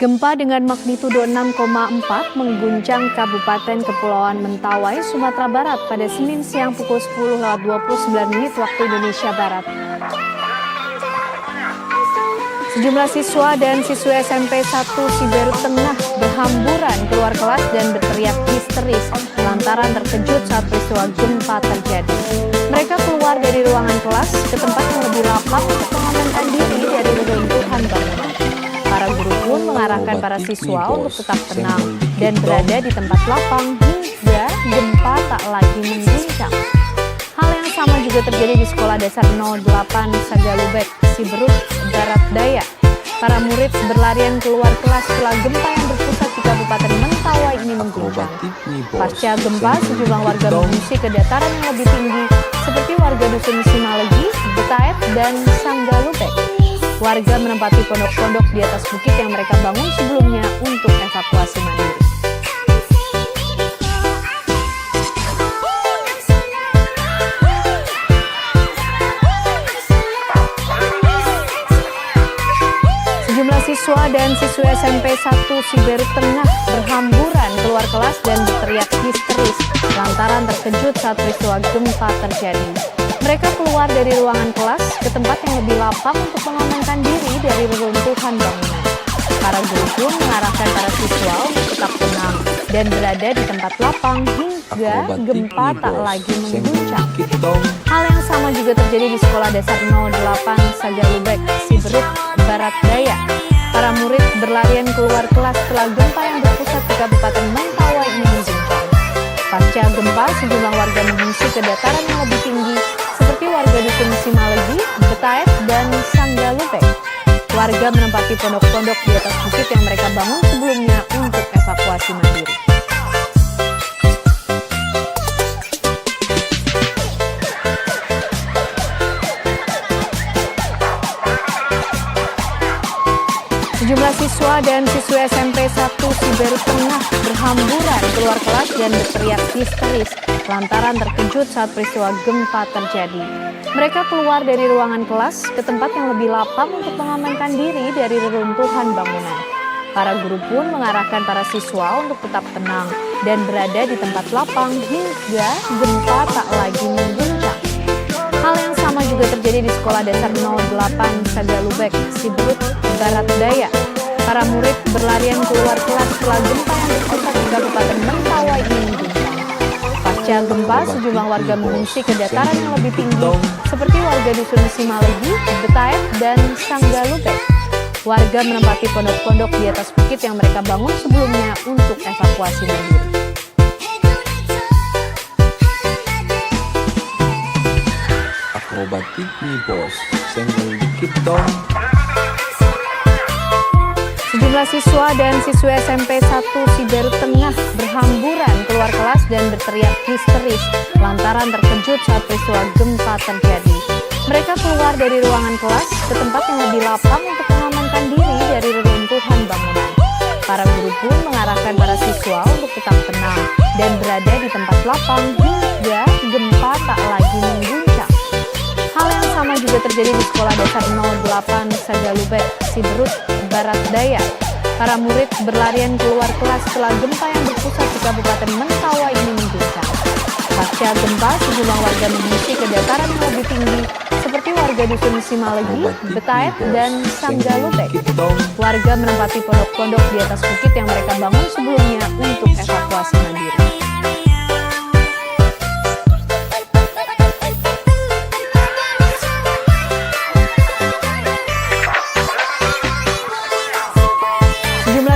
Gempa dengan magnitudo 6,4 mengguncang Kabupaten Kepulauan Mentawai, Sumatera Barat pada Senin siang pukul 10.29 waktu Indonesia Barat. Sejumlah siswa dan siswi SMP 1 Siberut Tengah berhamburan keluar kelas dan berteriak histeris lantaran terkejut saat peristiwa gempa terjadi. Mereka keluar dari ruangan kelas ke tempat yang lebih lapang untuk mengamankan diri dari reruntuhan bangunan. Para guru pun mengarahkan para siswa untuk tetap tenang dan berada di tempat lapang hingga gempa tak lagi mengguncang. Hal yang sama juga terjadi di Sekolah Dasar 08 Sagalubek, Siberut, Barat Daya. Para murid berlarian keluar kelas setelah gempa yang berpusat di Kabupaten Mentawai ini mengguncang. Pasca gempa, sejumlah warga mengungsi ke dataran yang lebih tinggi seperti warga Dusun Simalegi, Betaet, dan Sanggalubek. Warga menempati pondok-pondok di atas bukit yang mereka bangun sebelumnya untuk evakuasi mandiri. Sejumlah siswa dan siswi SMP 1 Siberut Tengah berhamburan keluar kelas dan berteriak histeris lantaran terkejut saat peristiwa gempa terjadi. Mereka keluar dari ruangan kelas ke tempat yang lebih lapang untuk mengamankan diri dari reruntuhan bangunan. Para guru pun mengarahkan para siswa untuk tetap tenang dan berada di tempat lapang hingga gempa tak lagi mengguncang. Hal yang sama juga terjadi di Sekolah Dasar 08 Sagalubek, Siberut, Barat Daya. Para murid berlarian keluar kelas setelah gempa yang berpusat di Kabupaten Mentawai ini mengguncang. Pasca gempa, sejumlah warga mengungsi ke dataran yang lebih tinggi seperti warga Dusun Simalegi, Betaet, dan Sanggalubek. Warga menempati pondok-pondok di atas bukit yang mereka bangun sebelumnya untuk evakuasi mandiri. Sejumlah siswa dan siswi SMP 1 Siberut Tengah berhamburan keluar kelas dan berteriak histeris lantaran terkejut saat peristiwa gempa terjadi. Mereka keluar dari ruangan kelas ke tempat yang lebih lapang untuk mengamankan diri dari reruntuhan bangunan. Para guru pun mengarahkan para siswa untuk tetap tenang dan berada di tempat lapang hingga gempa tak lagi mengguncang. Hal yang sama juga terjadi di Sekolah Dasar 08 Sagalubek, Siberut, Barat Daya. Para murid berlarian keluar kelas setelah gempa yang berpusat di Kabupaten Mentawai ini mengguncang. Pasca gempa, sejumlah warga mengungsi ke dataran yang lebih tinggi seperti warga Dusun Simalegi, Betaet, dan Sanggalubek. Warga menempati pondok-pondok di atas bukit yang mereka bangun sebelumnya untuk evakuasi mandiri. Akrobatik nih bos, senggol dikit dong. Sejumlah siswa dan siswi SMP 1 Siberut Tengah berhamburan keluar kelas dan berteriak histeris lantaran terkejut saat peristiwa gempa terjadi. Mereka keluar dari ruangan kelas ke tempat yang lebih lapang untuk mengamankan diri dari reruntuhan bangunan. Para guru pun mengarahkan para siswa untuk tetap tenang dan berada di tempat lapang hingga gempa tak lagi mengguncang. Hal yang sama juga terjadi di Sekolah Dasar 08 Sagalubek, Siberut, Barat Daya. Para murid berlarian keluar kelas setelah gempa yang berpusat di Kabupaten Mentawai ini mengguncang. Pasca gempa, sejumlah warga mengungsi ke dataran yang lebih tinggi seperti warga Dusun Simalegi, Betaet, dan Sanggalubek. Warga menempati pondok-pondok di atas bukit yang mereka bangun sebelumnya untuk evakuasi mandiri.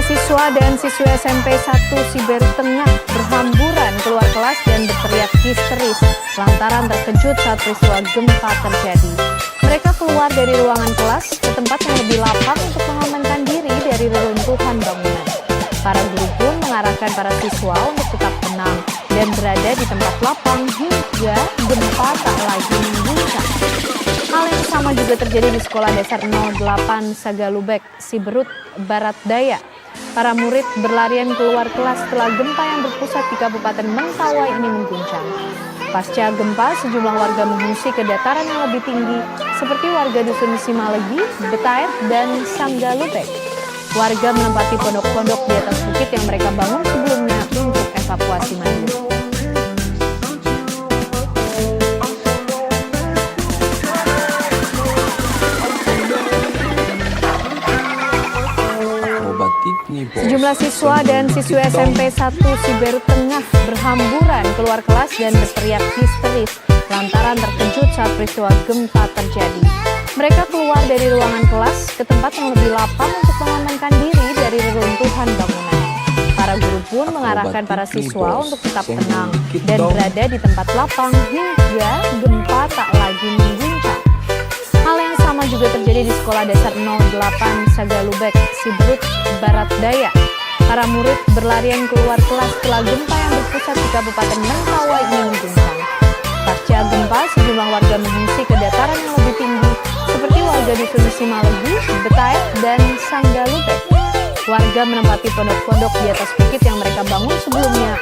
Siswa dan siswi SMP 1 Siberut Tengah berhamburan keluar kelas dan berteriak histeris lantaran terkejut saat peristiwa gempa terjadi. Mereka keluar dari ruangan kelas ke tempat yang lebih lapang untuk mengamankan diri dari reruntuhan bangunan. Para guru pun mengarahkan para siswa untuk tetap tenang dan berada di tempat lapang hingga gempa tak lagi mengguncang. Hal yang sama juga terjadi di Sekolah Dasar 08 Sagalubek, Siberut, Barat Daya. Para murid berlarian keluar kelas setelah gempa yang berpusat di Kabupaten Mentawai ini mengguncang. Pasca gempa, sejumlah warga mengungsi ke dataran yang lebih tinggi seperti warga Dusun Simalegi, Betaet, dan Sanggalubek. Warga menempati pondok-pondok di atas bukit yang mereka bangun sebelumnya untuk evakuasi mandiri. Sejumlah siswa dan siswi SMP 1 Siberut Tengah berhamburan keluar kelas dan berteriak histeris lantaran terkejut saat peristiwa gempa terjadi. Mereka keluar dari ruangan kelas ke tempat yang lebih lapang untuk mengamankan diri dari reruntuhan bangunan. Para guru pun mengarahkan para siswa untuk tetap tenang dan berada di tempat lapang hingga gempa tak lagi mengguncang. Hal yang sama juga terjadi di Sekolah Dasar 08 Sagalubek, Siberut Barat Daya. Para murid berlarian keluar kelas setelah gempa yang berpusat di Kabupaten Mentawai ini mengguncang. Pasca gempa, sejumlah warga mengungsi ke dataran yang lebih tinggi, seperti warga Dusun Simalegi, Betaek, dan Sanggalubek. Warga menempati pondok-pondok di atas bukit yang mereka bangun sebelumnya